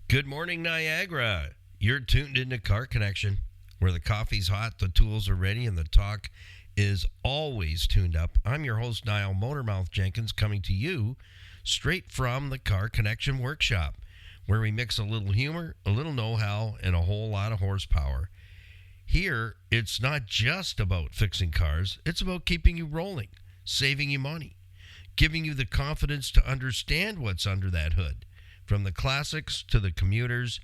Good morning, Niagara. You're tuned into Car Connection, where the coffee's hot, the tools are ready, and the talk is always tuned up. I'm your host, Niall Motormouth Jenkins, coming to you straight from the Car Connection workshop, where we mix a little humor, a little know-how, and a whole lot of horsepower. Here, it's not just about fixing cars. It's about keeping you rolling, saving you money, giving you the confidence to understand what's under that hood. From the classics to the commuters,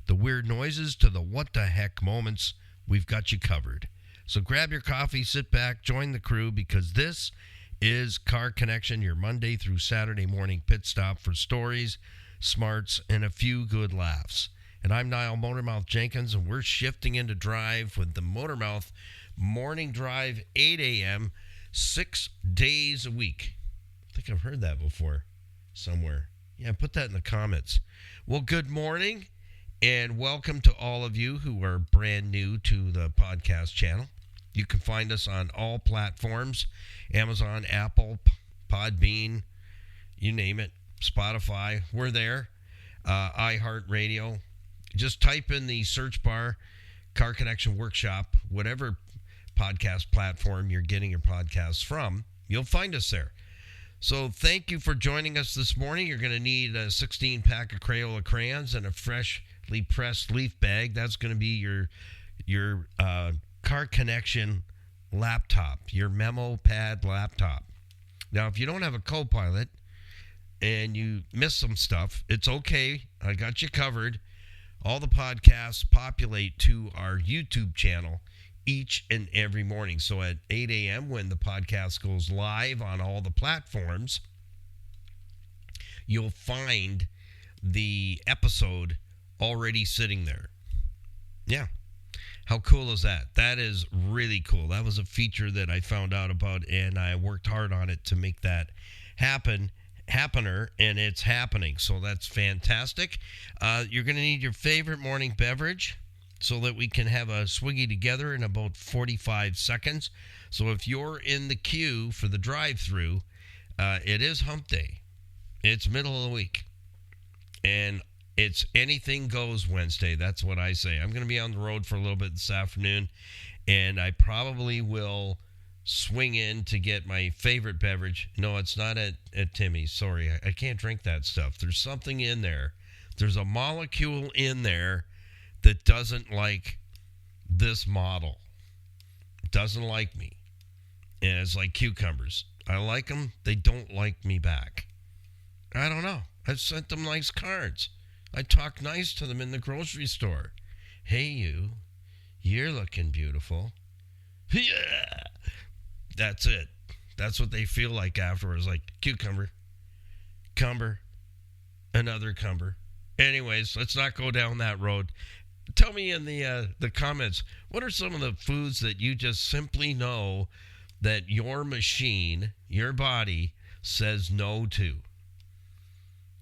the weird noises to the what the heck moments, we've got you covered. So grab your coffee, sit back, join the crew, because this is Car Connection, your Monday through Saturday morning pit stop for stories, smarts, and a few good laughs. And I'm Niall Motormouth Jenkins, and we're shifting into drive with the Motormouth Morning Drive, 8 a.m., 6 days a week. I think I've heard that before somewhere. Yeah, put that in the comments. Well, good morning, and welcome to all of you who are brand new to the podcast channel. You can find us on all platforms, Amazon, Apple, Podbean, you name it, Spotify. We're there. iHeartRadio. Just type in the search bar, Car Connection Workshop, whatever podcast platform you're getting your podcasts from, you'll find us there. So thank you for joining us this morning. You're going to need a 16-pack of Crayola crayons and a freshly pressed leaf bag. That's going to be your Car Connection laptop, your memo pad laptop. Now, if you don't have a co-pilot and you miss some stuff, it's okay. I got you covered. All the podcasts populate to our YouTube channel each and every morning. So at 8 a.m. when the podcast goes live on all the platforms, you'll find the episode already sitting there. Yeah. How cool is that? That is really cool. That was a feature that I found out about, and I worked hard on it to make that happener, and it's happening. So that's fantastic. You're going to need your favorite morning beverage, so that we can have a swiggy together in about 45 seconds. So if you're in the queue for the drive-through, it is hump day. It's middle of the week. And it's anything goes Wednesday. That's what I say. I'm going to be on the road for a little bit this afternoon, and I probably will swing in to get my favorite beverage. No, it's not at Timmy's. Sorry, I can't drink that stuff. There's something in there. There's a molecule in there that doesn't like this model, doesn't like me. And it's like cucumbers. I like them. They don't like me back. I don't know. I've sent them nice cards. I talk nice to them in the grocery store. Hey, you're looking beautiful. Yeah. That's it. That's what they feel like afterwards. Like cucumber, cumber, another cumber. Anyways, let's not go down that road. Tell me in the comments, what are some of the foods that you just simply know that your machine, your body, says no to?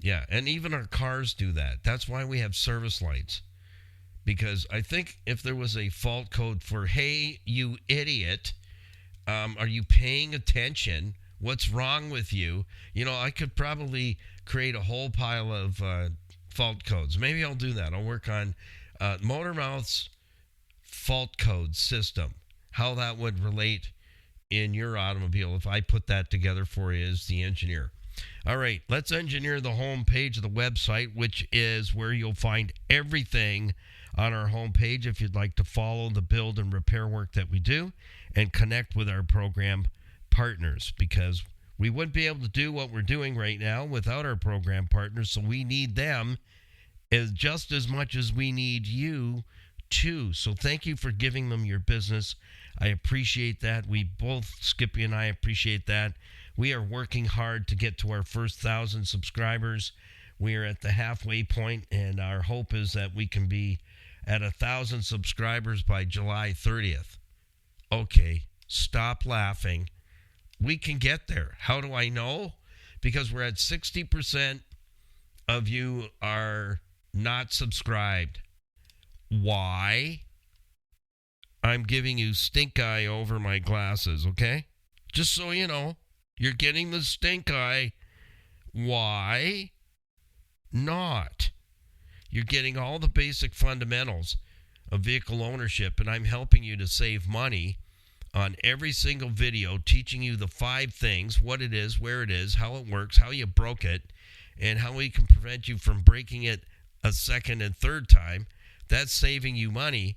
Yeah, and even our cars do that. That's why we have service lights. Because I think if there was a fault code for, hey, you idiot, are you paying attention? What's wrong with you? You know, I could probably create a whole pile of fault codes. Maybe I'll do that. I'll work on Motormouth's fault code system, how that would relate in your automobile if I put that together for you as the engineer. All right, let's engineer the home page of the website, which is where you'll find everything on our home page if you'd like to follow the build and repair work that we do and connect with our program partners, because we wouldn't be able to do what we're doing right now without our program partners, so we need them as just as much as we need you too. So thank you for giving them your business. I appreciate that. We both, Skippy and I, appreciate that. We are working hard to get to our first 1,000 subscribers. We are at the halfway point, and our hope is that we can be at 1,000 subscribers by July 30th. Okay, stop laughing. We can get there. How do I know? Because we're at 60% of you are not subscribed. Why? I'm giving you stink eye over my glasses, okay? Just so you know, you're getting the stink eye. Why not? You're getting all the basic fundamentals of vehicle ownership, and I'm helping you to save money on every single video, teaching you the 5 things, what it is, where it is, how it works, how you broke it, and how we can prevent you from breaking it a second and third time. That's saving you money,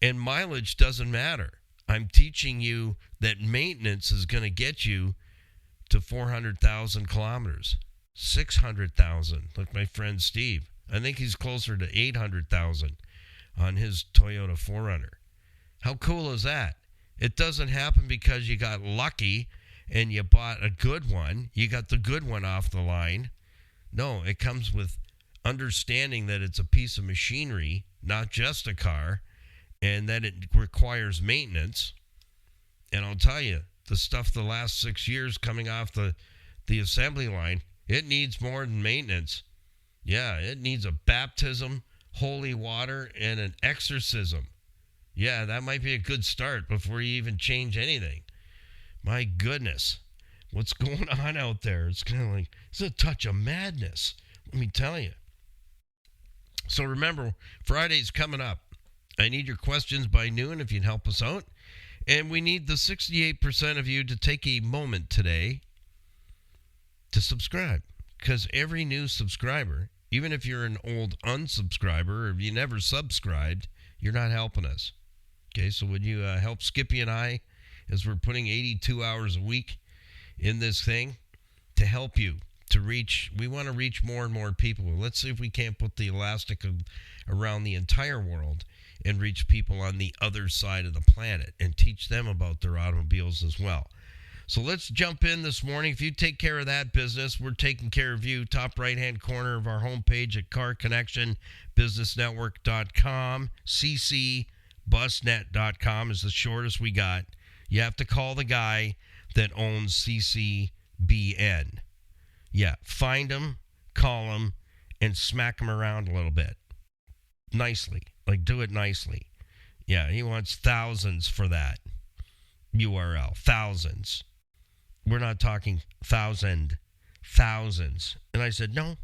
and mileage doesn't matter. I'm teaching you that maintenance is going to get you to 400,000 kilometers, 600,000, like my friend Steve. I think he's closer to 800,000 on his Toyota 4Runner. How cool is that? It doesn't happen because you got lucky and you bought a good one. You got the good one off the line. No, it comes with understanding that it's a piece of machinery, not just a car, and that it requires maintenance. And I'll tell you, the stuff the last 6 years coming off the assembly line, it needs more than maintenance. Yeah, it needs a baptism, holy water, and an exorcism. Yeah, that might be a good start before you even change anything. My goodness, what's going on out there? It's kind of like, it's a touch of madness, let me tell you. So remember, Friday's coming up. I need your questions by noon if you'd help us out. And we need the 68% of you to take a moment today to subscribe. Because every new subscriber, even if you're an old unsubscriber or if you never subscribed, you're not helping us. Okay, so would you help Skippy and I, as we're putting 82 hours a week in this thing, to help you to reach, we want to reach more and more people. Let's see if we can't put the elastic around the entire world and reach people on the other side of the planet and teach them about their automobiles as well. So let's jump in this morning. If you take care of that business, we're taking care of you. Top right-hand corner of our homepage at carconnectionbusinessnetwork.com. ccbusnet.com is the shortest we got. You have to call the guy that owns CCBN. Yeah, find him, call him, and smack him around a little bit. Nicely. Like, do it nicely. Yeah, he wants thousands for that URL. Thousands. We're not talking thousands. And I said, no,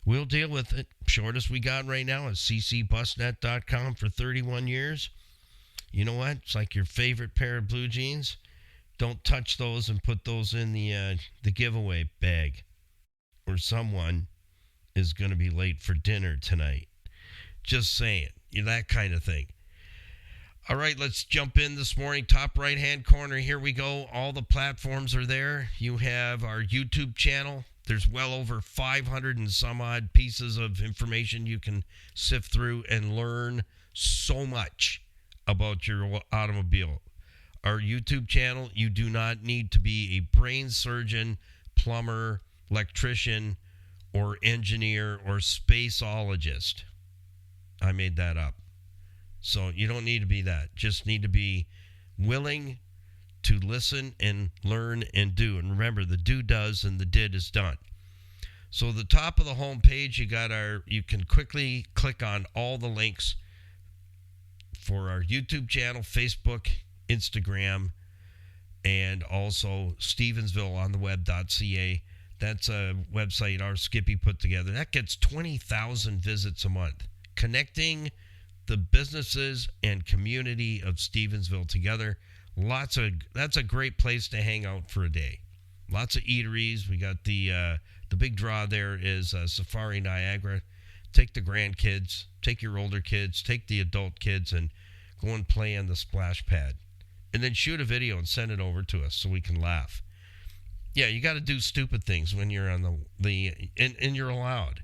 we'll deal with it. Shortest we got right now is ccbusnet.com for 31 years. You know what? It's like your favorite pair of blue jeans. Don't touch those and put those in the giveaway bag, or someone is going to be late for dinner tonight. Just saying, that kind of thing. All right, let's jump in this morning. Top right-hand corner, here we go. All the platforms are there. You have our YouTube channel. There's well over 500 and some odd pieces of information you can sift through and learn so much about your automobile. Our YouTube channel, you do not need to be a brain surgeon, plumber, electrician, or engineer, or spaceologist. I made that up. So you don't need to be that. Just need to be willing to listen and learn and do. And remember, the do does and the did is done. So the top of the home page, you can quickly click on all the links for our YouTube channel, Facebook, Instagram, and also Stevensvilleontheweb.ca. That's a website our Skippy put together. That gets 20,000 visits a month, connecting the businesses and community of Stevensville together. That's a great place to hang out for a day. Lots of eateries. We got the big draw there is Safari Niagara. Take the grandkids, take your older kids, take the adult kids, and go and play on the splash pad. And then shoot a video and send it over to us so we can laugh. Yeah, you got to do stupid things when you're on and you're allowed.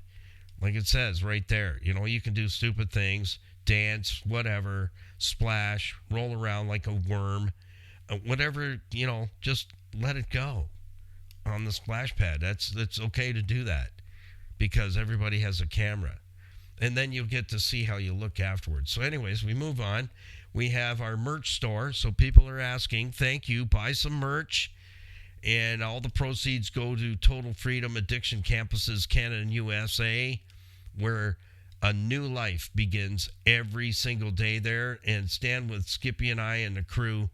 Like it says right there, you can do stupid things, dance, whatever, splash, roll around like a worm, whatever, just let it go on the splash pad. That's okay to do that because everybody has a camera. And then you'll get to see how you look afterwards. So anyways, we move on. We have our merch store. So people are asking, thank you, buy some merch. And all the proceeds go to Total Freedom Addiction Campuses, Canada and USA, where a new life begins every single day there. And stand with Skippy and I and the crew,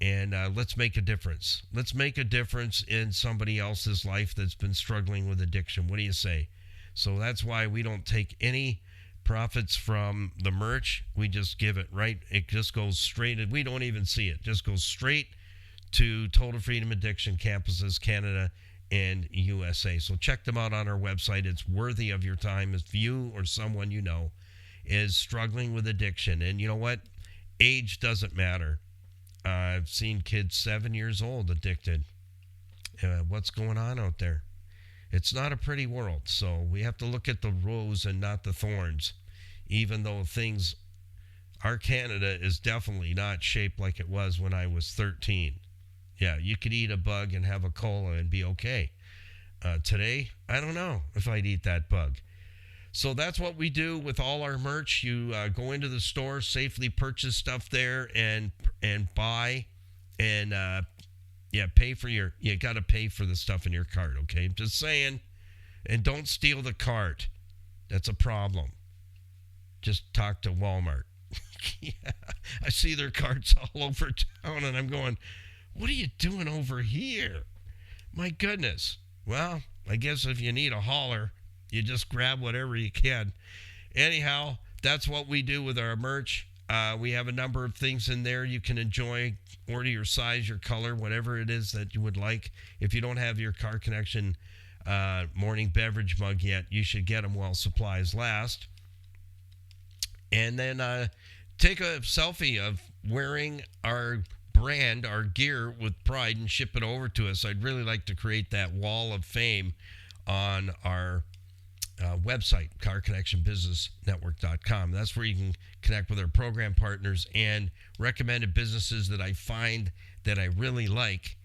and let's make a difference. Let's make a difference in somebody else's life that's been struggling with addiction. What do you say? So that's why we don't take any Profits from the merch, we just give it right. It just goes straight. We don't even see it. Just goes straight to Total Freedom Addiction campuses, Canada and USA. So check them out on our website. It's worthy of your time if you or someone you know is struggling with addiction. And you know what? Age doesn't matter. I've seen kids 7 years old addicted. What's going on out there? It's not a pretty world. So we have to look at the rose and not the thorns. Even though our Canada is definitely not shaped like it was when I was 13. Yeah, you could eat a bug and have a cola and be okay. Today, I don't know if I'd eat that bug. So that's what we do with all our merch. You go into the store, safely purchase stuff there, and buy, and pay for you got to pay for the stuff in your cart, okay? Just saying. And don't steal the cart. That's a problem. Just talk to Walmart. Yeah, I see their carts all over town, and I'm going, what are you doing over here? My goodness. Well, I guess if you need a hauler, you just grab whatever you can. Anyhow, that's what we do with our merch. We have a number of things in there you can enjoy. Order your size, your color, whatever it is that you would like. If you don't have your Car Connection morning beverage mug yet, you should get them while supplies last. And then take a selfie of wearing our brand, our gear with pride, and ship it over to us. I'd really like to create that wall of fame on our website, carconnectionbusinessnetwork.com. That's where you can connect with our program partners and recommended businesses that I find that I really like,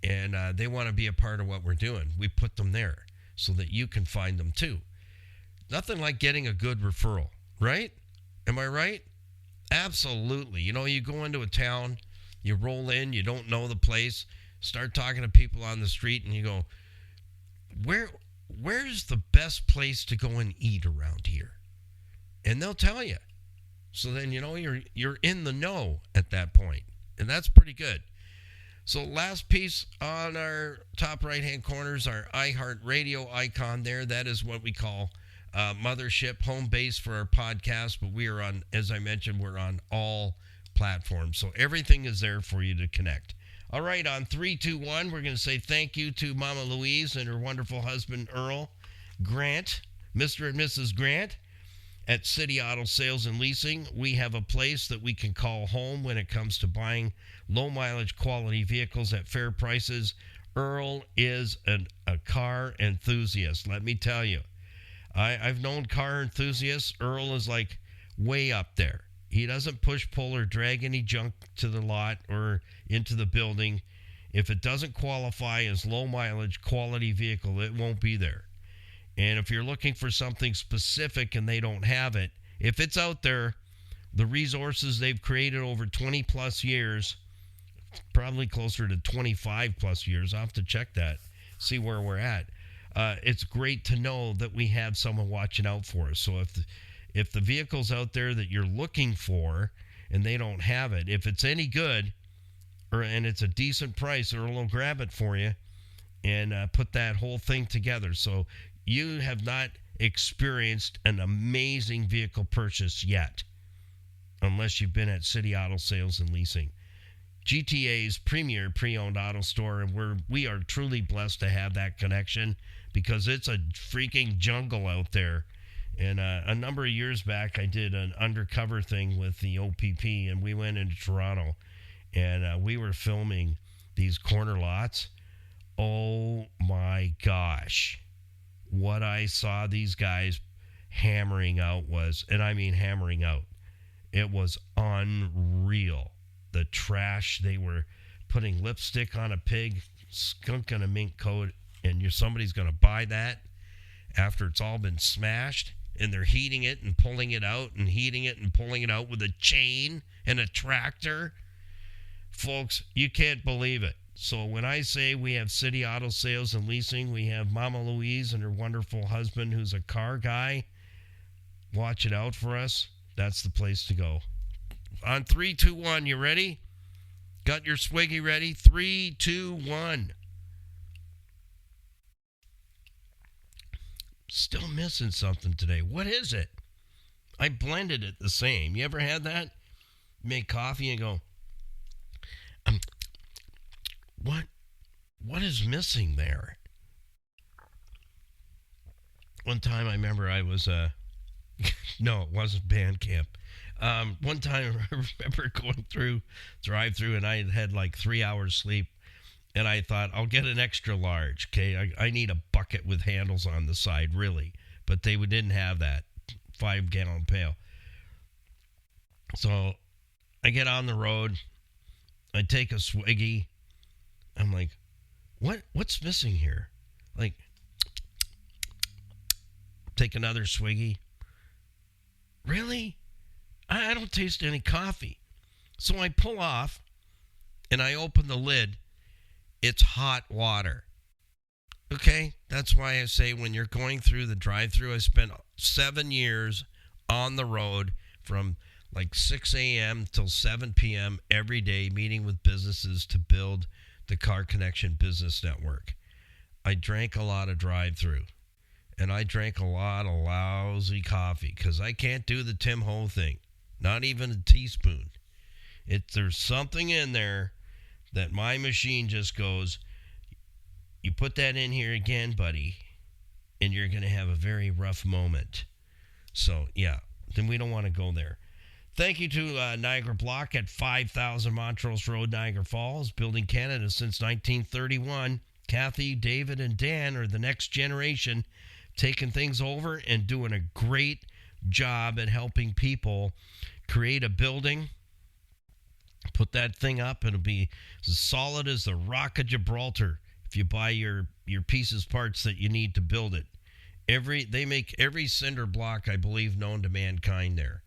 and they want to be a part of what we're doing. We put them there so that you can find them too. Nothing like getting a good referral, right? Am I right? Absolutely. You know, you go into a town, you roll in, you don't know the place, start talking to people on the street, and you go, where's the best place to go and eat around here? And they'll tell you. So then, you know, you're in the know at that point. And that's pretty good. So last piece on our top right-hand corner is our iHeartRadio icon there. That is what we call mothership, home base for our podcast. But we are on, as I mentioned, we're on all platforms. So everything is there for you to connect. All right, on 3, 2, 1, we're going to say thank you to Mama Louise and her wonderful husband, Earl Grant, Mr. and Mrs. Grant. At City Auto Sales and Leasing, we have a place that we can call home when it comes to buying low-mileage quality vehicles at fair prices. Earl is a car enthusiast, let me tell you. I've known car enthusiasts. Earl is like way up there. He doesn't push, pull, or drag any junk to the lot or into the building. If it doesn't qualify as low-mileage quality vehicle, it won't be there. And if you're looking for something specific and they don't have it, if it's out there, the resources they've created over 20 plus years, probably closer to 25 plus years, I'll have to check that, see where we're at. It's great to know that we have someone watching out for us. So if the vehicle's out there that you're looking for and they don't have it, if it's any good and it's a decent price, Earl will grab it for you and put that whole thing together. So you have not experienced an amazing vehicle purchase yet, unless you've been at City Auto Sales and Leasing, GTA's premier pre-owned auto store, and we are truly blessed to have that connection because it's a freaking jungle out there. And a number of years back, I did an undercover thing with the OPP, and we went into Toronto, and we were filming these corner lots. Oh my gosh. What I saw these guys hammering out was, and I mean hammering out, it was unreal. The trash, they were putting lipstick on a pig, skunk on a mink coat, and somebody's going to buy that after it's all been smashed, and they're heating it and pulling it out and heating it and pulling it out with a chain and a tractor. Folks, you can't believe it. So when I say we have City Auto Sales and Leasing, we have Mama Louise and her wonderful husband who's a car guy. Watch it out for us. That's the place to go. On 3, 2, 1, you ready? Got your swiggy ready? 3, 2, 1. Still missing something today. What is it? I blended it the same. You ever had that? Make coffee and go, um, what? What is missing there? One time I remember I was, no, it wasn't band camp. One time I remember going through drive-through and I had like 3 hours sleep. And I thought, I'll get an extra large, okay? I need a bucket with handles on the side, really. But they didn't have that 5-gallon pail. So I get on the road. I take a swiggy. I'm like, what's missing here? Like, take another swiggy. Really? I don't taste any coffee. So I pull off and I open the lid. It's hot water. Okay? That's why I say when you're going through the drive-thru, I spent 7 years on the road from like 6 a.m. till 7 p.m. every day, meeting with businesses to build the Car Connection business network. I drank a lot of drive-thru, and I drank a lot of lousy coffee because I can't do the Tim Ho thing, not even a teaspoon. There's something in there that my machine just goes, you put that in here again, buddy, and you're going to have a very rough moment. So, yeah, then we don't want to go there. Thank you to Niagara Block at 5000 Montrose Road, Niagara Falls, building Canada since 1931. Kathy, David, and Dan are the next generation taking things over and doing a great job at helping people create a building. Put that thing up, it'll be as solid as the Rock of Gibraltar if you buy your pieces, parts that you need to build it. They make every cinder block, I believe, known to mankind there.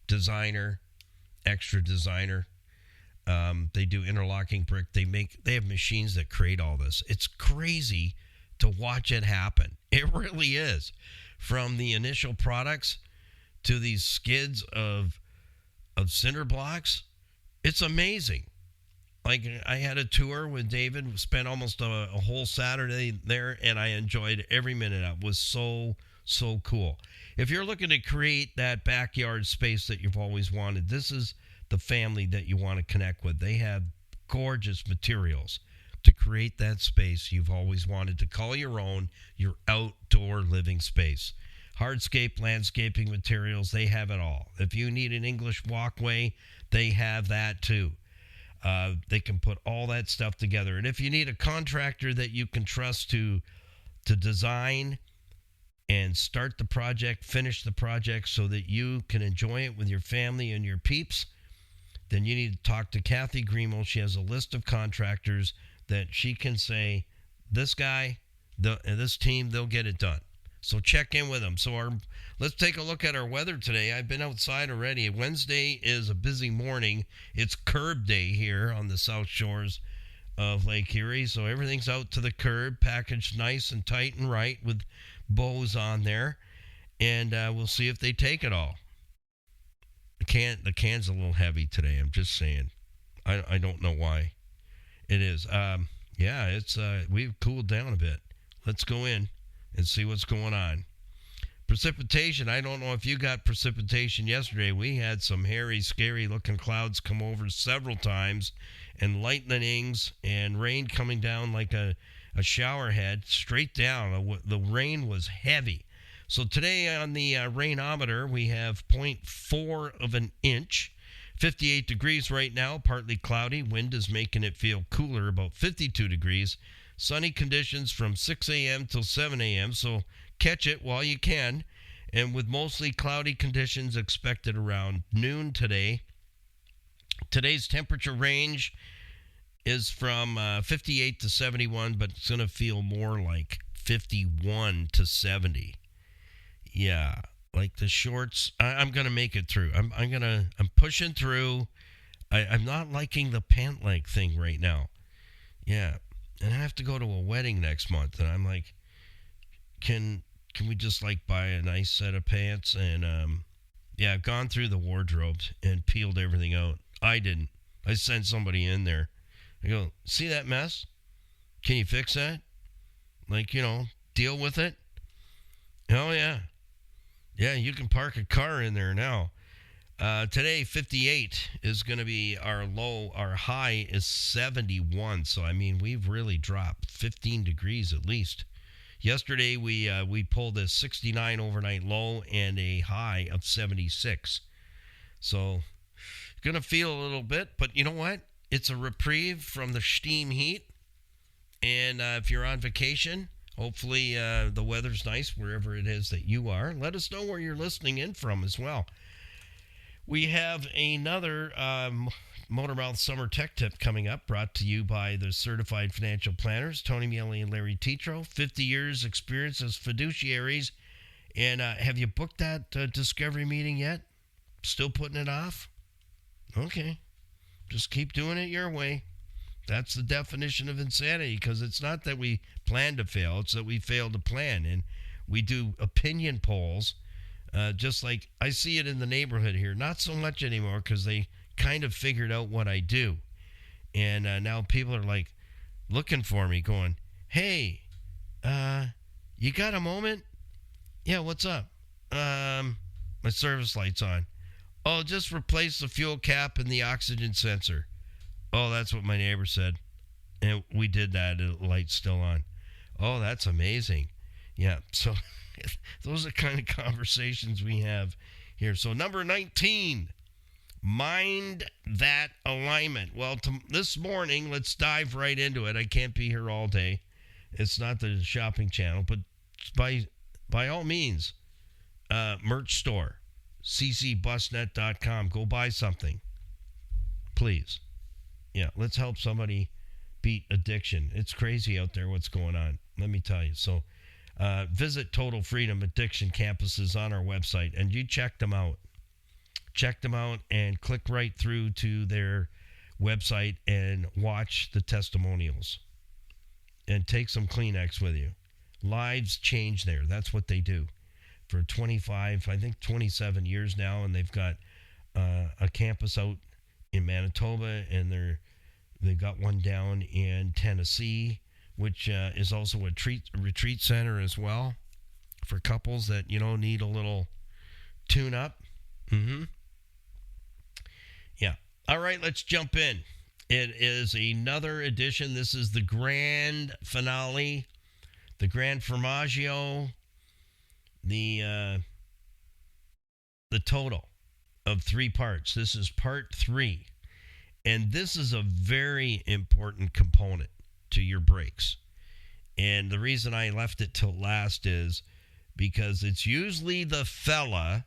Designer, extra designer. They do interlocking brick. They have machines that create all this. It's crazy to watch it happen. It really is. From the initial products to these skids of cinder blocks. It's amazing. Like, I had a tour with David, spent almost a whole Saturday there, and I enjoyed every minute of it. It was so cool. If you're looking to create that backyard space that you've always wanted, this is the family that you want to connect with. They have gorgeous materials to create that space you've always wanted to call your own, your outdoor living space. Hardscape landscaping materials, they have it all. If you need an English walkway, they have that too. They can put all that stuff together. And if you need a contractor that you can trust to design and start the project, finish the project so that you can enjoy it with your family and your peeps, then you need to talk to Kathy Grimo. She has a list of contractors that she can say, this guy, this team, they'll get it done. So check in with them. So let's take a look at our weather today. I've been outside already. Wednesday is a busy morning. It's curb day here on the South Shores of Lake Erie. So everything's out to the curb, packaged nice and tight and right with bows on there. And we'll see if they take it all. The can's a little heavy today. I'm just saying. I don't know why. It is. We've cooled down a bit. Let's go in and see what's going on. Precipitation. I don't know if you got precipitation yesterday. We had some hairy, scary looking clouds come over several times, and lightnings and rain coming down like a shower head straight down. The rain was heavy. So today on the rainometer, we have 0.4 of an inch. 58 degrees right now, partly cloudy. Wind is making it feel cooler, about 52 degrees. Sunny conditions from 6 a.m. till 7 a.m., so catch it while you can. And with mostly cloudy conditions expected around noon today. Today's temperature range is from 58 to 71, but it's going to feel more like 51 to 70. Yeah, like the shorts. I'm going to make it through. I'm pushing through. I'm not liking the pant leg thing right now. Yeah. And I have to go to a wedding next month, and I'm like, can we just like buy a nice set of pants? And I've gone through the wardrobes and peeled everything out. I didn't. I sent somebody in there. I go, see that mess? Can you fix that? Like, deal with it? Oh yeah. Yeah, you can park a car in there now. Today, 58 is going to be our low. Our high is 71. So, I mean, we've really dropped 15 degrees at least. Yesterday, we pulled a 69 overnight low and a high of 76. So, going to feel a little bit, but you know what? It's a reprieve from the steam heat. And if you're on vacation, hopefully the weather's nice wherever it is that you are. Let us know where you're listening in from as well. We have another Motormouth Summer Tech Tip coming up, brought to you by the Certified Financial Planners, Tony Miele and Larry Tetro. 50 years experience as fiduciaries. And have you booked that discovery meeting yet? Still putting it off? Okay. Just keep doing it your way. That's the definition of insanity, because it's not that we plan to fail, it's that we fail to plan. And we do opinion polls, just like I see it in the neighborhood here. Not so much anymore, because they kind of figured out what I do. And now people are like looking for me going, hey, you got a moment? Yeah, what's up? My service light's on. Oh, just replace the fuel cap and the oxygen sensor. Oh, that's what my neighbor said. And we did that. The light's still on. Oh, that's amazing. Yeah, so those are the kind of conversations we have here. So number 19, mind that alignment. Well, this morning, let's dive right into it. I can't be here all day. It's not the shopping channel, but by all means, merch store, ccbusnet.com. Go buy something, please. Yeah, let's help somebody beat addiction. It's crazy out there what's going on, let me tell you. So visit Total Freedom Addiction campuses on our website, and you check them out. Check them out and click right through to their website and watch the testimonials. And take some Kleenex with you. Lives change there. That's what they do. For 25, I think 27 years now, and they've got a campus out in Manitoba, and they've got one down in Tennessee, which is also a retreat center as well for couples that, need a little tune-up. Yeah. All right, let's jump in. It is another edition. This is the grand finale, the grand formaggio, the total of 3 parts. This is part 3. And this is a very important component to your brakes. And the reason I left it till last is because it's usually the fella.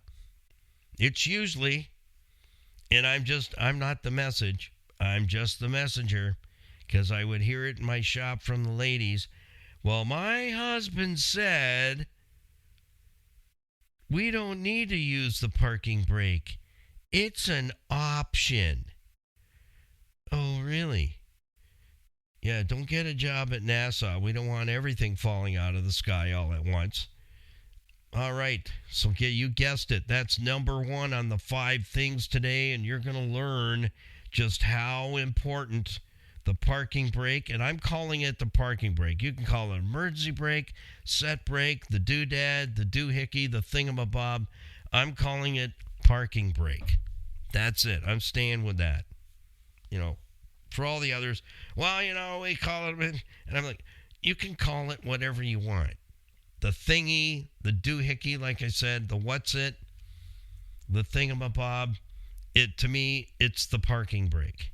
It's usually, and I'm not the message. I'm just the messenger, because I would hear it in my shop from the ladies. Well, my husband said we don't need to use the parking brake. It's an option. Oh, really? Yeah, don't get a job at NASA. We don't want everything falling out of the sky all at once. All right, so you guessed it. That's number 1 on the 5 things today, and you're going to learn just how important the parking brake, and I'm calling it the parking brake. You can call it emergency brake, set brake, the doodad, the doohickey, the thingamabob. I'm calling it parking brake. That's it. I'm staying with that. For all the others, well, we call it, and I'm like, you can call it whatever you want. The thingy, the doohickey, like I said, the what's it, the thingamabob. To me, it's the parking brake.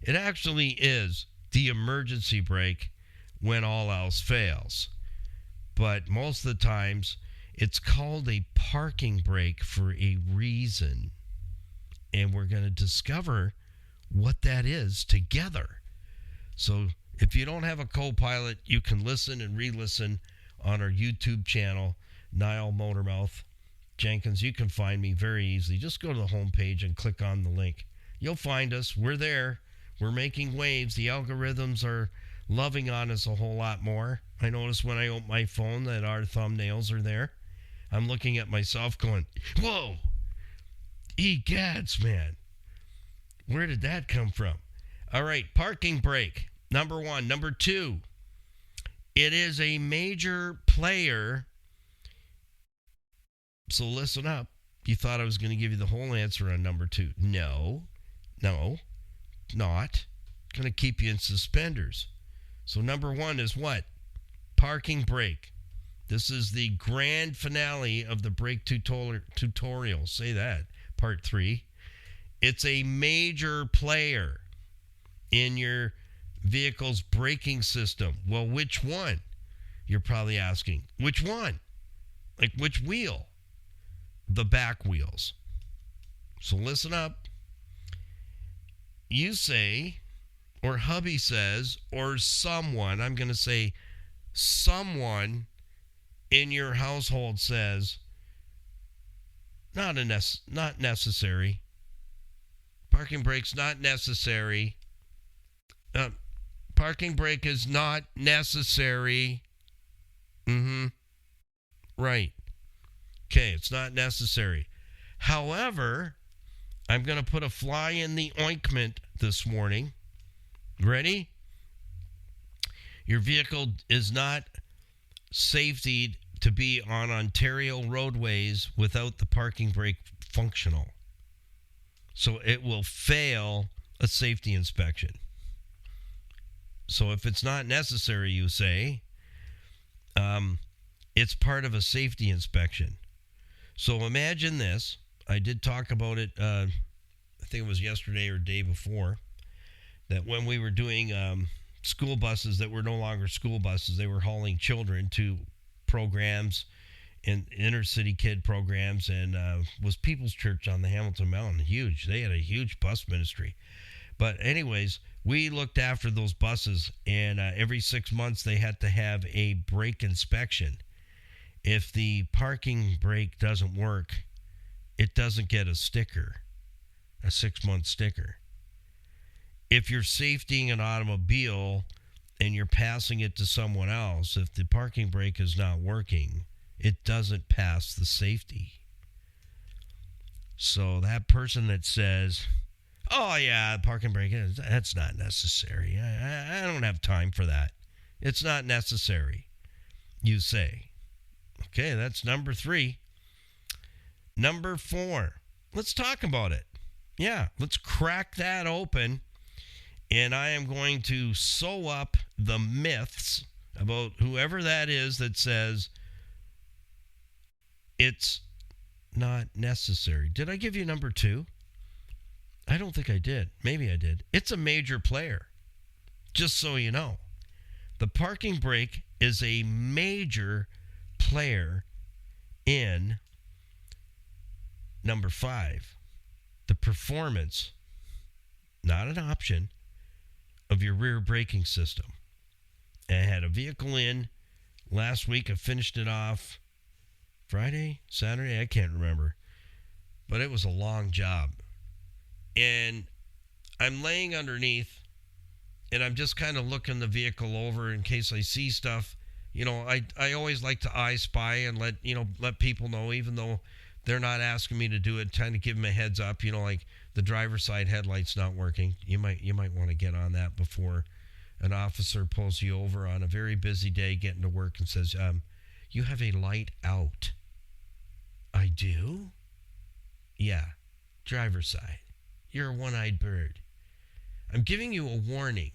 It actually is the emergency brake when all else fails. But most of the times, it's called a parking brake for a reason. And we're going to discover what that is together. So if you don't have a co-pilot, you can listen and re-listen on our YouTube channel, Niall Motormouth Jenkins. You can find me very easily. Just go to the homepage and click on the link. You'll find us. We're there. We're making waves. The algorithms are loving on us a whole lot more. I notice when I open my phone that our thumbnails are there. I'm looking at myself going, whoa, egads, man. Where did that come from? All right, parking brake, number 1. Number 2, it is a major player So listen up. You thought I was going to give you the whole answer on number 2. No, not. Going to keep you in suspenders. So number 1 is what? Parking brake. This is the grand finale of the brake tutorial. Say that. Part 3. It's a major player in your vehicle's braking system. Well, which one? You're probably asking. Which one? Like which wheel? The back wheels. So listen up. You say, or hubby says, or someone, I'm going to say someone in your household says, not necessary. Parking brake's not necessary. Parking brake is not necessary. Right. Okay, it's not necessary. However, I'm going to put a fly in the ointment this morning. Ready? Your vehicle is not safety to be on Ontario roadways without the parking brake functional. So it will fail a safety inspection. So if it's not necessary, you say, it's part of a safety inspection. So imagine this. I did talk about it, I think it was yesterday or day before, that when we were doing school buses that were no longer school buses, they were hauling children to programs and inner city kid programs, and was People's Church on the Hamilton Mountain. Huge. They had a huge bus ministry. But anyways, we looked after those buses, and every 6 months they had to have a brake inspection. If the parking brake doesn't work, it doesn't get a sticker, a 6-month sticker. If you're safetying an automobile and you're passing it to someone else, if the parking brake is not working, it doesn't pass the safety. So that person that says, oh yeah, parking brake, that's not necessary. I don't have time for that. It's not necessary, you say. Okay, that's number 3. Number 4, let's talk about it. Yeah, let's crack that open. And I am going to sew up the myths about whoever that is that says it's not necessary. Did I give you number 2? I don't think I did. Maybe I did. It's a major player. Just so you know. The parking brake is a major player in number 5. The performance, not an option, of your rear braking system. And I had a vehicle in last week. I finished it off Friday, Saturday, I can't remember. But it was a long job. And I'm laying underneath, and I'm just kind of looking the vehicle over in case I see stuff. You know, I always like to I spy and let people know, even though they're not asking me to do it, trying to give them a heads up, like the driver's side headlight's not working. You might want to get on that before an officer pulls you over on a very busy day getting to work and says, you have a light out. I do? Yeah, driver's side. You're a one-eyed bird. I'm giving you a warning,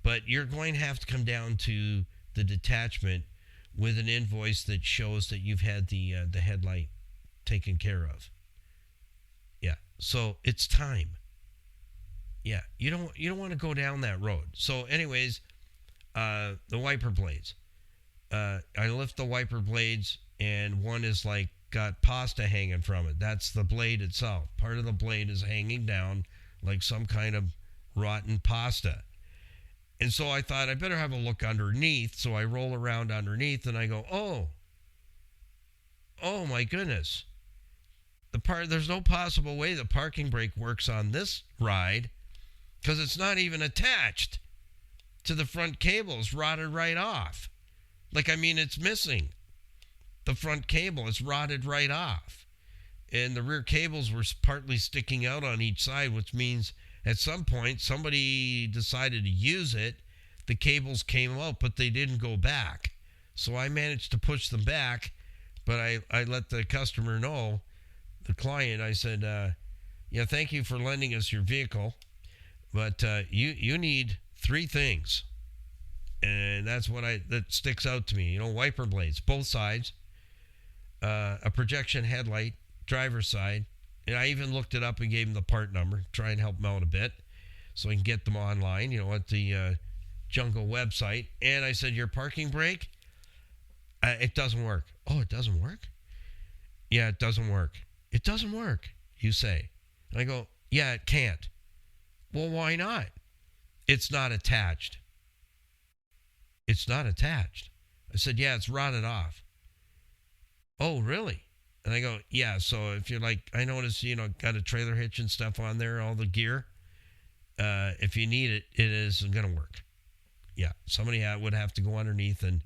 but you're going to have to come down to the detachment with an invoice that shows that you've had the headlight taken care of. Yeah, so it's time. Yeah, you don't want to go down that road. So anyways, the wiper blades. I lift the wiper blades, and one is got pasta hanging from it. That's the blade itself. Part of the blade is hanging down like some kind of rotten pasta. And so I thought I better have a look underneath. So I roll around underneath and I go, oh my goodness. There's no possible way the parking brake works on this ride because it's not even attached to the front cable. It's rotted right off. It's missing. The front cable is rotted right off. And the rear cables were partly sticking out on each side, which means at some point somebody decided to use it. The cables came out, but they didn't go back. So I managed to push them back, But I let the customer know, the client, I said, yeah, thank you for lending us your vehicle, but you need three things. And that's that sticks out to me. Wiper blades, both sides, a projection headlight, driver's side. And I even looked it up and gave him the part number, try and help him out a bit so I can get them online, at the Jungle website. And I said, your parking brake, it doesn't work. Oh, it doesn't work? Yeah, it doesn't work. It doesn't work, you say. And I go, yeah, it can't. Well, why not? It's not attached. It's not attached. I said, yeah, it's rotted off. Oh, really? And I go, yeah, so if you're like, I noticed, got a trailer hitch and stuff on there, all the gear. If you need it, it isn't going to work. Yeah, somebody would have to go underneath and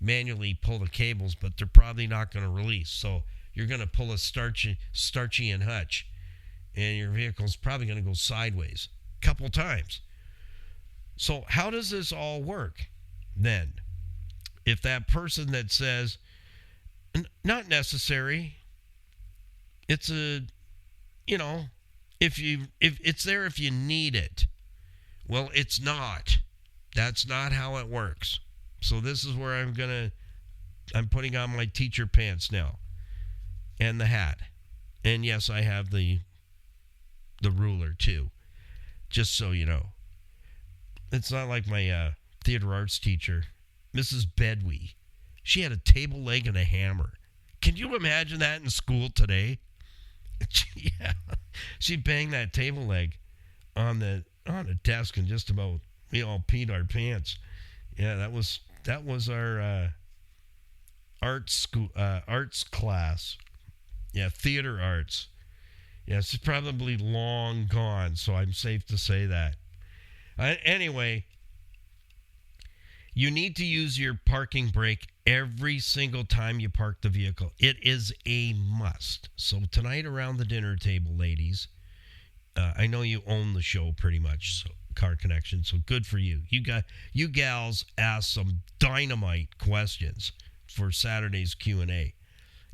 manually pull the cables, but they're probably not going to release. So you're going to pull a starchy and hutch, and your vehicle's probably going to go sideways a couple times. So how does this all work then? If that person that says, not necessary, it's if it's there if you need it. Well, it's not. That's not how it works. So this is where I'm putting on my teacher pants now and the hat. And yes, I have the ruler too, just so you know. It's not like my theater arts teacher, Mrs. Bedwee. She had a table leg and a hammer. Can you imagine that in school today? Yeah, she banged that table leg on the desk and just about we all peed our pants. Yeah, that was our arts class. Yeah, theater arts. Yeah, it's probably long gone, so I'm safe to say that. Anyway, you need to use your parking brake every single time you park the vehicle. It is a must. So tonight around the dinner table, ladies, I know you own the show pretty much, so Car Connection, so good for you. You gals asked some dynamite questions for Saturday's Q&A.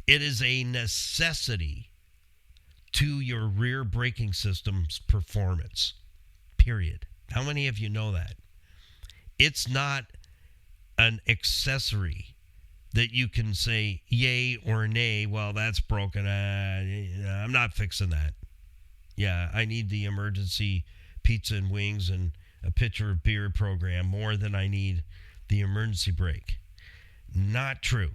It is a necessity to your rear braking system's performance, period. How many of you know that? It's not an accessory that you can say yay or nay. Well, that's broken. I'm not fixing that. Yeah, I need the emergency pizza and wings and a pitcher of beer program more than I need the emergency brake. Not true.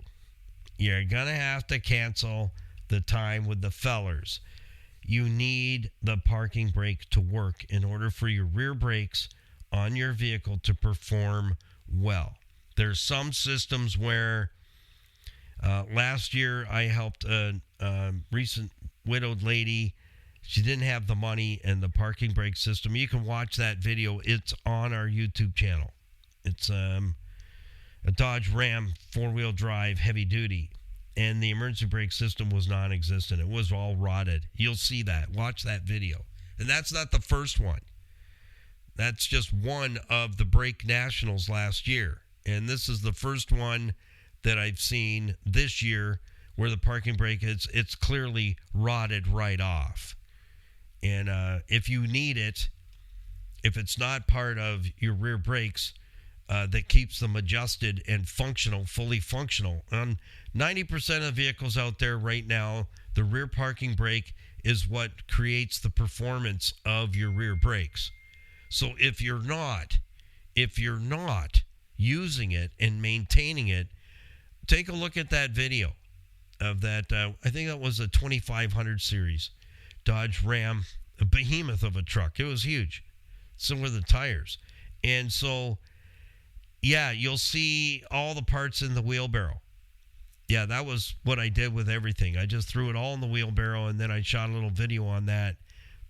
You're going to have to cancel the time with the fellers. You need the parking brake to work in order for your rear brakes on your vehicle to perform well. There's some systems where last year I helped a recent widowed lady. She didn't have the money and the parking brake system. You can watch that video. It's on our YouTube channel. It's a Dodge Ram 4-wheel drive heavy duty. And the emergency brake system was non-existent. It was all rotted. You'll see that. Watch that video. And that's not the first one. That's just one of the brake nationals last year. And this is the first one that I've seen this year where the parking brake, it's clearly rotted right off. And if you need it, if it's not part of your rear brakes that keeps them adjusted and functional, fully functional. On 90% of the vehicles out there right now, the rear parking brake is what creates the performance of your rear brakes. So if you're not using it and maintaining it, take a look at that video of that. I think that was a 2500 series Dodge Ram, a behemoth of a truck. It was huge. So were the tires. And so, yeah, you'll see all the parts in the wheelbarrow. Yeah, that was what I did with everything. I just threw it all in the wheelbarrow, and then I shot a little video on that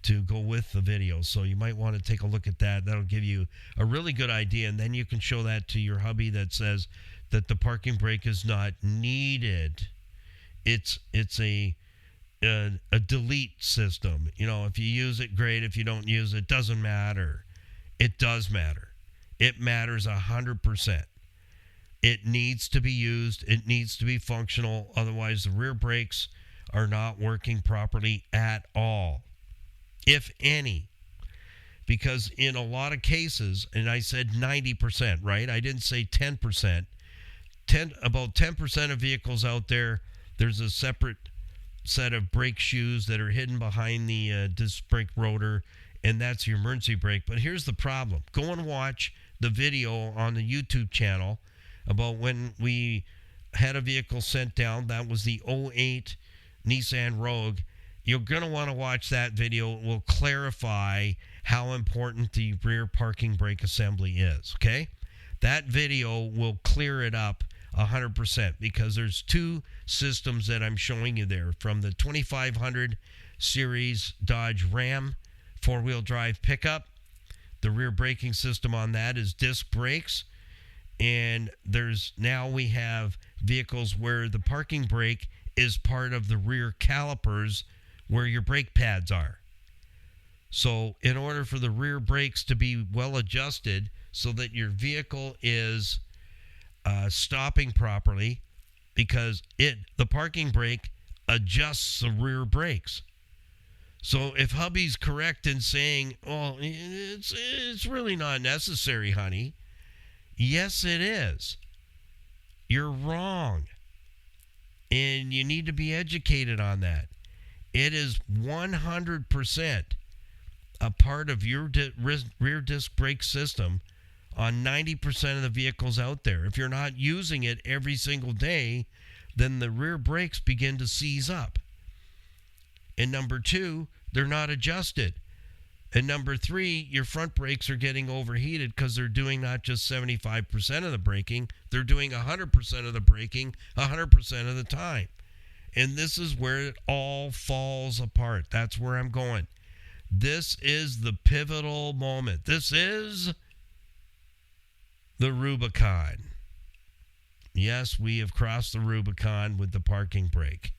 to go with the video. So you might want to take a look at that. That'll give you a really good idea, and then you can show that to your hubby that says that the parking brake is not needed. It's a delete system. You know, if you use it, great. If you don't use it, doesn't matter. It does matter. It matters 100%. It needs to be used. It needs to be functional. Otherwise, the rear brakes are not working properly at all, if any. Because in a lot of cases, and I said 90%, right? I didn't say 10%. About 10% of vehicles out there, there's a separate set of brake shoes that are hidden behind the disc brake rotor, and that's your emergency brake. But here's the problem. Go and watch the video on the YouTube channel about when we had a vehicle sent down. That was the 08 Nissan Rogue. You're going to want to watch that video. It will clarify how important the rear parking brake assembly is, okay? That video will clear it up 100% because there's two systems that I'm showing you there from the 2500 series Dodge Ram four-wheel drive pickup. The rear braking system on that is disc brakes. And we have vehicles where the parking brake is part of the rear calipers where your brake pads are. So in order for the rear brakes to be well adjusted so that your vehicle is stopping properly, because the parking brake adjusts the rear brakes. So if hubby's correct in saying, "Oh, it's really not necessary, honey," yes, it is. You're wrong. And you need to be educated on that. It is 100% a part of your rear disc brake system on 90% of the vehicles out there. If you're not using it every single day, then the rear brakes begin to seize up. And number two, they're not adjusted. And number three, your front brakes are getting overheated because they're doing not just 75% of the braking, they're doing 100% of the braking 100% of the time. And this is where it all falls apart. That's where I'm going. This is the pivotal moment. This is the Rubicon. Yes, we have crossed the Rubicon with the parking brake.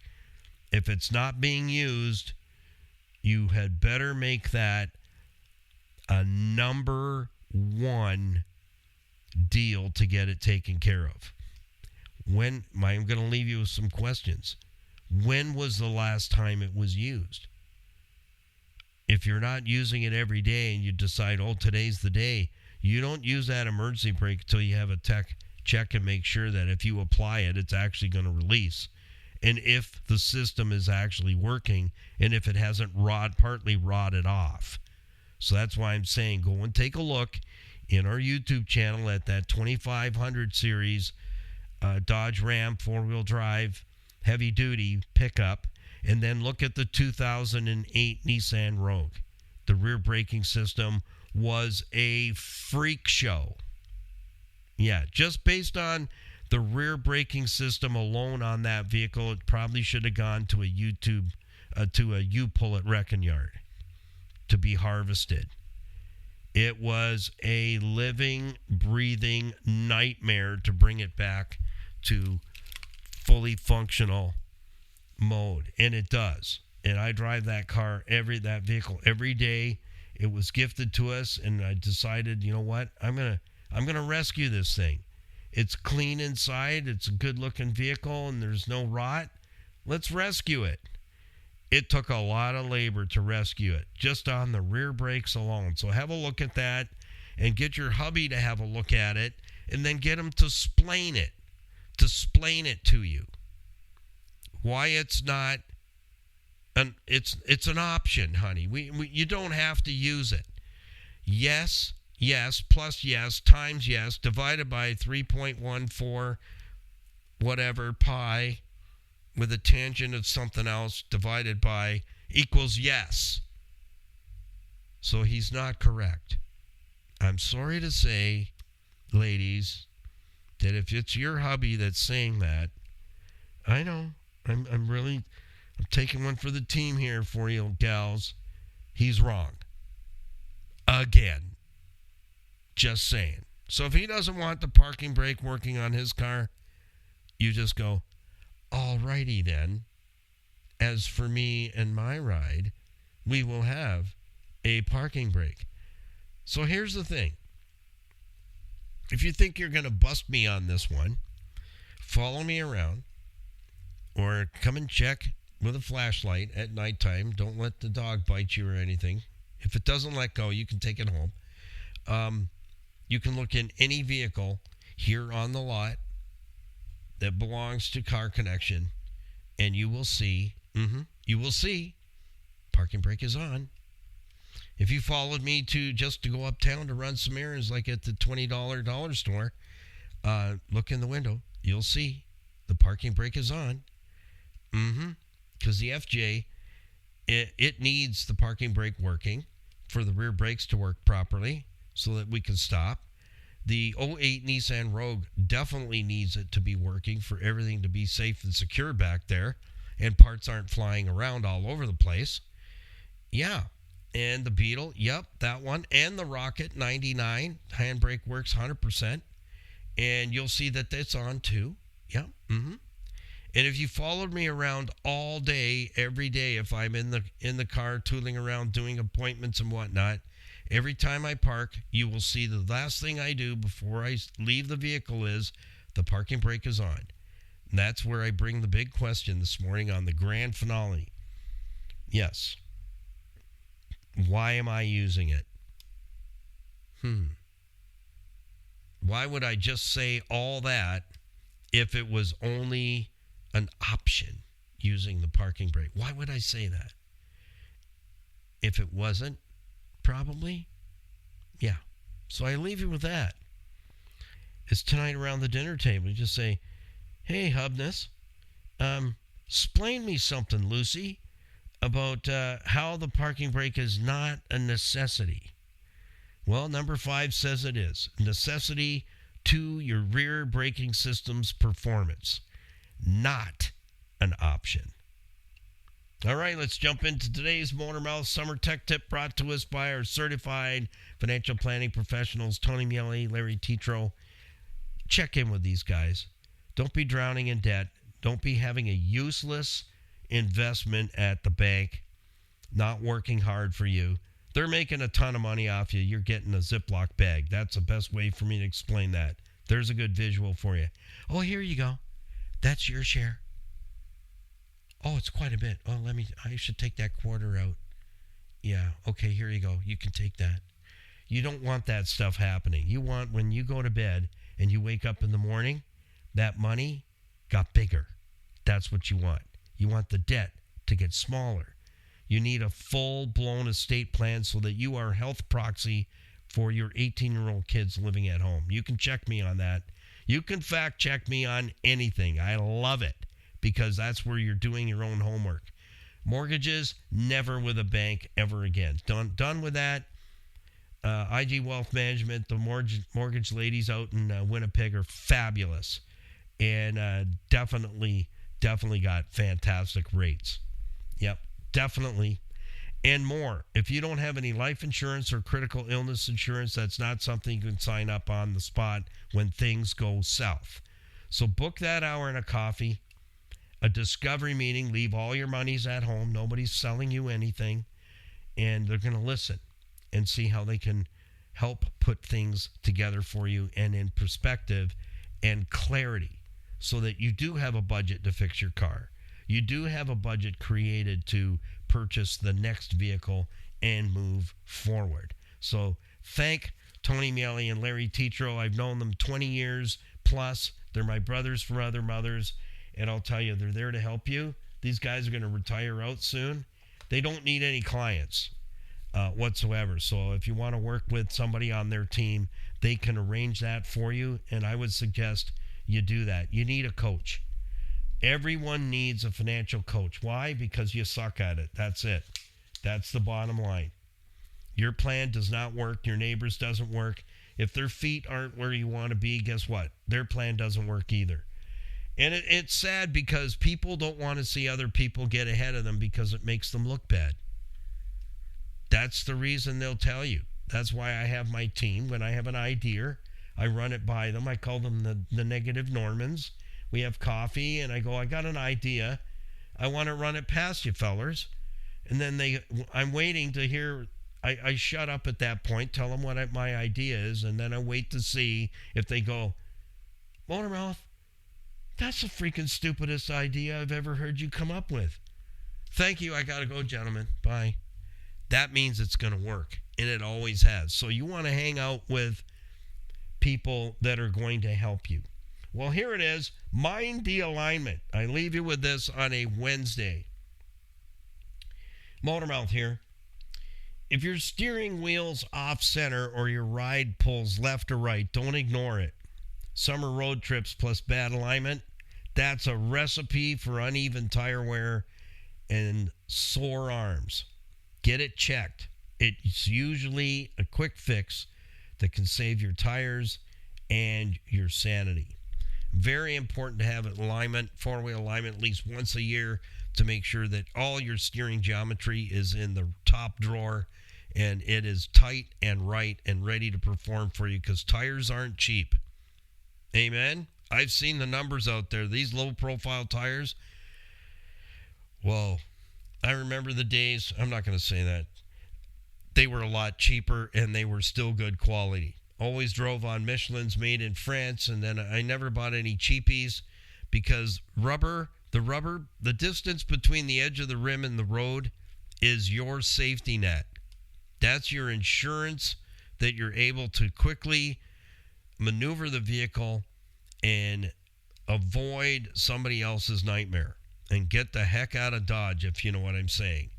If it's not being used, you had better make that a number one deal to get it taken care of. I'm going to leave you with some questions. When was the last time it was used? If you're not using it every day and you decide, today's the day, you don't use that emergency brake until you have a tech check and make sure that if you apply it, it's actually going to release. And if the system is actually working and if it hasn't partly rotted off. So that's why I'm saying go and take a look in our YouTube channel at that 2500 series Dodge Ram four-wheel drive heavy duty pickup, and then look at the 2008 Nissan Rogue. The rear braking system was a freak show. Yeah, just based on the rear braking system alone on that vehicle, it probably should have gone to a U-Pull at Wrecking Yard to be harvested. It was a living, breathing nightmare to bring it back to fully functional mode, and it does. And I drive that vehicle every day. It was gifted to us, and I decided, you know what? I'm gonna rescue this thing. It's clean inside. It's a good-looking vehicle, and there's no rot. Let's rescue it. It took a lot of labor to rescue it, just on the rear brakes alone. So have a look at that, and get your hubby to have a look at it, and then get him to explain it to you. Why it's not it's an option, honey. You don't have to use it. Yes, plus yes, times yes, divided by 3.14 whatever pi with a tangent of something else divided by equals yes. So he's not correct. I'm sorry to say, ladies, that if it's your hubby that's saying that, I know, I'm taking one for the team here for you, gals. He's wrong. Again. Just saying. So if he doesn't want the parking brake working on his car, you just go, alrighty then. As for me and my ride, we will have a parking brake. So here's the thing. If you think you're going to bust me on this one, follow me around or come and check with a flashlight at nighttime. Don't let the dog bite you or anything. If it doesn't let go, you can take it home. You can look in any vehicle here on the lot that belongs to Car Connection, and you will see, parking brake is on. If you followed me to go uptown to run some errands, like at the $20 dollar store, look in the window. You'll see the parking brake is on. Because the FJ, it needs the parking brake working for the rear brakes to work properly so that we can stop. The 08 Nissan Rogue definitely needs it to be working for everything to be safe and secure back there, and parts aren't flying around all over the place. Yeah. And the Beetle, yep, that one. And the Rocket 99, handbrake works 100%. And you'll see that that's on too. Yep. And if you followed me around all day, every day, if I'm in the car tooling around doing appointments and whatnot, every time I park, you will see the last thing I do before I leave the vehicle is the parking brake is on. And that's where I bring the big question this morning on the grand finale. Yes. Why am I using it? Why would I just say all that if it was only an option using the parking brake? Why would I say that? If it wasn't, probably, yeah. So I leave you with that. It's tonight around the dinner table. You just say, hey, Hubness, explain me something, Lucy, about how the parking brake is not a necessity. Well, number 5 says it is. Necessity to your rear braking system's performance. Not an option. All right, let's jump into today's Motormouth Summer Tech Tip, brought to us by our certified financial planning professionals, Tony Miele, Larry Tetro. Check in with these guys. Don't be drowning in debt. Don't be having a useless investment at the bank, not working hard for you. They're making a ton of money off you. You're getting a Ziploc bag. That's the best way for me to explain that. There's a good visual for you. Oh, here you go. That's your share. Oh, it's quite a bit. Oh, I should take that quarter out. Yeah, okay, here you go. You can take that. You don't want that stuff happening. You want, when you go to bed and you wake up in the morning, that money got bigger. That's what you want. You want the debt to get smaller. You need a full-blown estate plan so that you are a health proxy for your 18-year-old kids living at home. You can check me on that. You can fact check me on anything. I love it because that's where you're doing your own homework. Mortgages, never with a bank ever again. Done with that. IG Wealth Management, the mortgage ladies out in Winnipeg are fabulous and definitely got fantastic rates. Yep, definitely. And more. If you don't have any life insurance or critical illness insurance, that's not something you can sign up on the spot when things go south. So book that hour and a coffee, a discovery meeting, leave all your monies at home. Nobody's selling you anything. And they're going to listen and see how they can help put things together for you and in perspective and clarity so that you do have a budget to fix your car. You do have a budget created to purchase the next vehicle and move forward. So thank Tony Miele and Larry Tetro. I've known them 20 years plus. They're my brothers from other mothers. And I'll tell you, they're there to help you. These guys are going to retire out soon. They don't need any clients whatsoever. So if you want to work with somebody on their team, they can arrange that for you. And I would suggest you do that. You need a coach. Everyone needs a financial coach. Why? Because you suck at it. That's it. That's the bottom line. Your plan does not work. Your neighbor's doesn't work. If their feet aren't where you want to be, guess what? Their plan doesn't work either. And it's sad because people don't want to see other people get ahead of them because it makes them look bad. That's the reason they'll tell you. That's why I have my team. When I have an idea, I run it by them. I call them the negative Normans. We have coffee, and I go, I got an idea. I want to run it past you, fellers. And then I'm waiting to hear I shut up at that point, tell them what my idea is, and then I wait to see if they go, Motormouth, that's the freaking stupidest idea I've ever heard you come up with. Thank you. I got to go, gentlemen. Bye. That means it's going to work, and it always has. So you want to hang out with people that are going to help you. Well, here it is. Mind the alignment. I leave you with this on a Wednesday. Motormouth here. If your steering wheel's off center or your ride pulls left or right, don't ignore it. Summer road trips plus bad alignment, that's a recipe for uneven tire wear and sore arms. Get it checked. It's usually a quick fix that can save your tires and your sanity. Very important to have alignment, four-wheel alignment at least once a year to make sure that all your steering geometry is in the top drawer and it is tight and right and ready to perform for you, because tires aren't cheap. Amen? I've seen the numbers out there. These low-profile tires, whoa. I remember the days, I'm not going to say that. They were a lot cheaper and they were still good quality. Always drove on Michelin's made in France, and then I never bought any cheapies because the distance between the edge of the rim and the road is your safety net. That's your insurance that you're able to quickly maneuver the vehicle and avoid somebody else's nightmare and get the heck out of Dodge, if you know what I'm saying.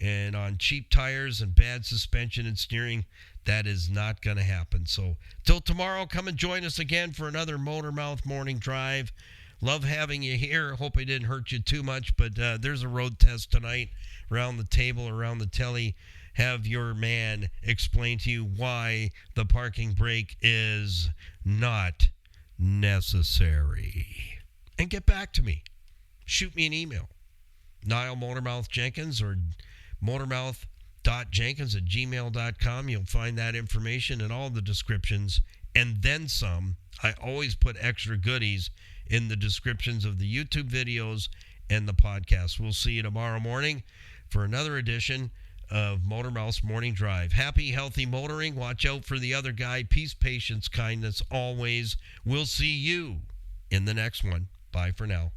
And on cheap tires and bad suspension and steering, that is not going to happen. So till tomorrow, come and join us again for another Motormouth Morning Drive. Love having you here. Hope I didn't hurt you too much, but there's a road test tonight around the table, around the telly. Have your man explain to you why the parking brake is not necessary. And get back to me. Shoot me an email. Niall Motormouth Jenkins or motormouth.jenkins@gmail.com. You'll find that information in all the descriptions and then some. I always put extra goodies in the descriptions of the YouTube videos and the podcast. We'll see you tomorrow morning for another edition of Motormouth's Morning Drive. Happy, healthy motoring. Watch out for the other guy. Peace, patience, kindness, always. We'll see you in the next one. Bye for now.